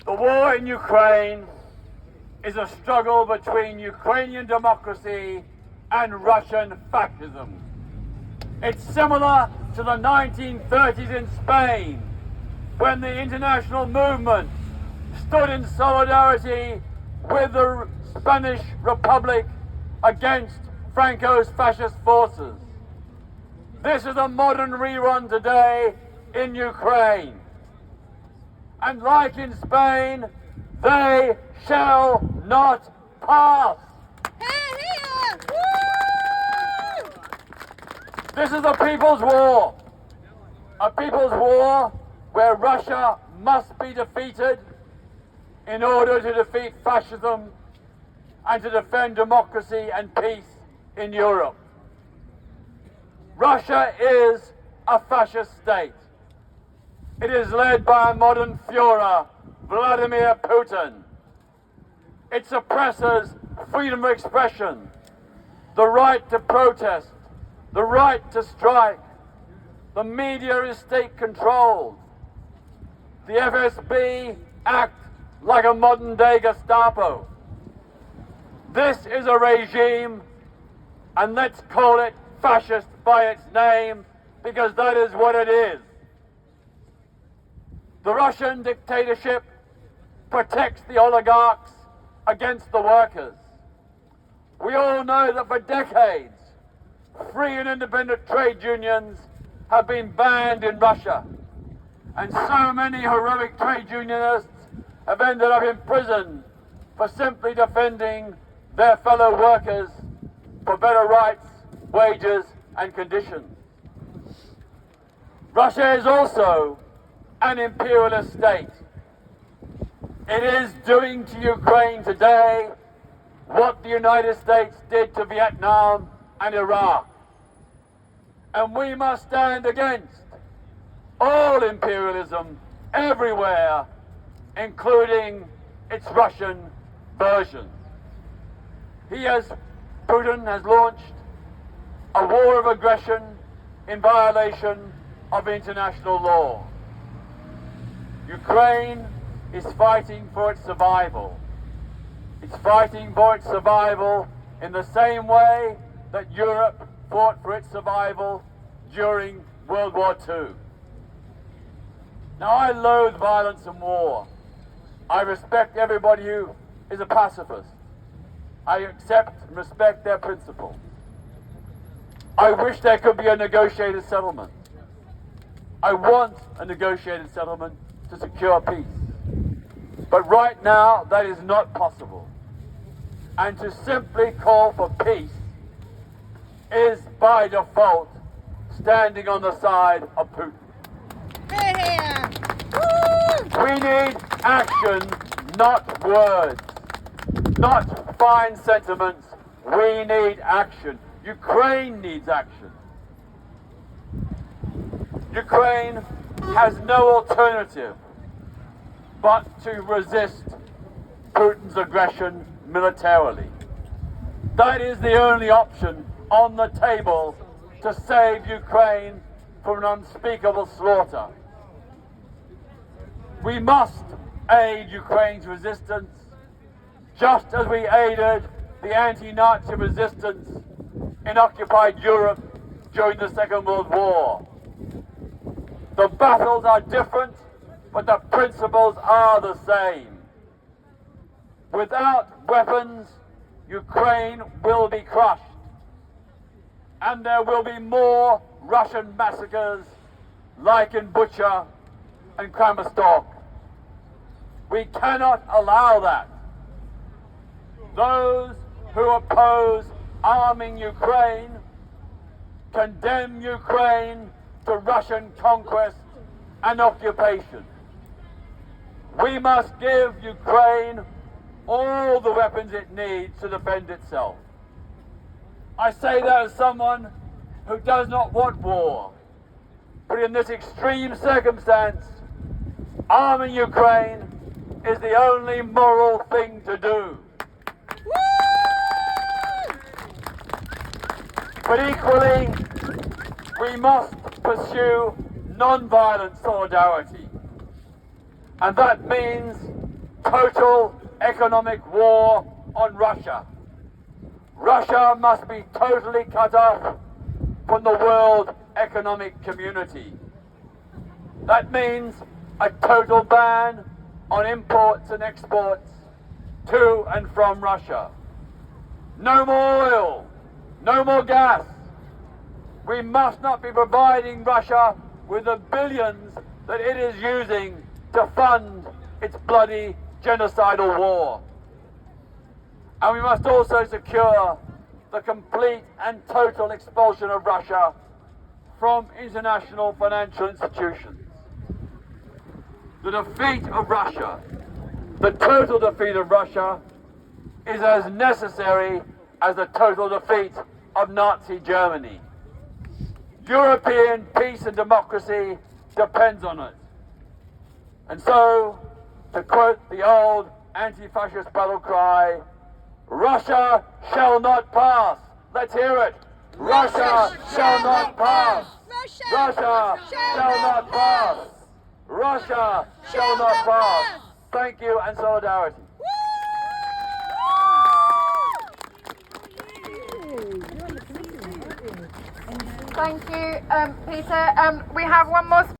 The war in Ukraine is a struggle between Ukrainian democracy and Russian fascism. It's similar to the 1930s in Spain, when the international movement stood in solidarity with the Spanish Republic against Franco's fascist forces. This is a modern rerun today in Ukraine. And like in Spain, they shall not pass. This is a people's war. A people's war where Russia must be defeated in order to defeat fascism and to defend democracy and peace in Europe. Russia is a fascist state. It is led by a modern Führer, Vladimir Putin. It suppresses freedom of expression, the right to protest, the right to strike. The media is state-controlled. The FSB act like a modern-day Gestapo. This is a regime, and let's call it fascist by its name, because that is what it is. The Russian dictatorship protects the oligarchs against the workers. We all know that for decades, free and independent trade unions have been banned in Russia. And so many heroic trade unionists have ended up in prison for simply defending their fellow workers for better rights, wages, and conditions. Russia is also an imperialist state. It is doing to Ukraine today what the United States did to Vietnam and Iraq. And we must stand against all imperialism everywhere, including its Russian version. Putin has launched a war of aggression in violation of international law. Ukraine is fighting for its survival. It's fighting for its survival in the same way that Europe fought for its survival during World War II. Now, I loathe violence and war. I respect everybody who is a pacifist. I accept and respect their principles. I wish there could be a negotiated settlement. I want a negotiated settlement to secure peace. But right now, that is not possible. And to simply call for peace is, by default, standing on the side of Putin. We need action, not words, not fine sentiments. We need action. Ukraine needs action. Ukraine has no alternative but to resist Putin's aggression militarily. That is the only option on the table to save Ukraine from an unspeakable slaughter. We must aid Ukraine's resistance, just as we aided the anti-Nazi resistance in occupied Europe during the Second World War. The battles are different, but the principles are the same. Without weapons, Ukraine will be crushed. And there will be more Russian massacres like in Bucha and Kramatorsk. We cannot allow that. Those who oppose arming Ukraine condemn Ukraine to Russian conquest and occupation. We must give Ukraine all the weapons it needs to defend itself. I say that as someone who does not want war, but in this extreme circumstance, arming Ukraine is the only moral thing to do. But equally, we must pursue non-violent solidarity. And that means total economic war on Russia. Russia must be totally cut off from the world economic community. That means a total ban on imports and exports to and from Russia. No more oil, no more gas. We must not be providing Russia with the billions that it is using to fund its bloody genocidal war. And we must also secure the complete and total expulsion of Russia from international financial institutions. The defeat of Russia, the total defeat of Russia, is as necessary as the total defeat of Nazi Germany. European peace and democracy depends on it. And so, to quote the old anti-fascist battle cry, Russia shall not pass. Let's hear it. Russia shall not pass. Russia shall not pass. Russia shall not pass. Thank you and solidarity. Thank you, Peter. We have one more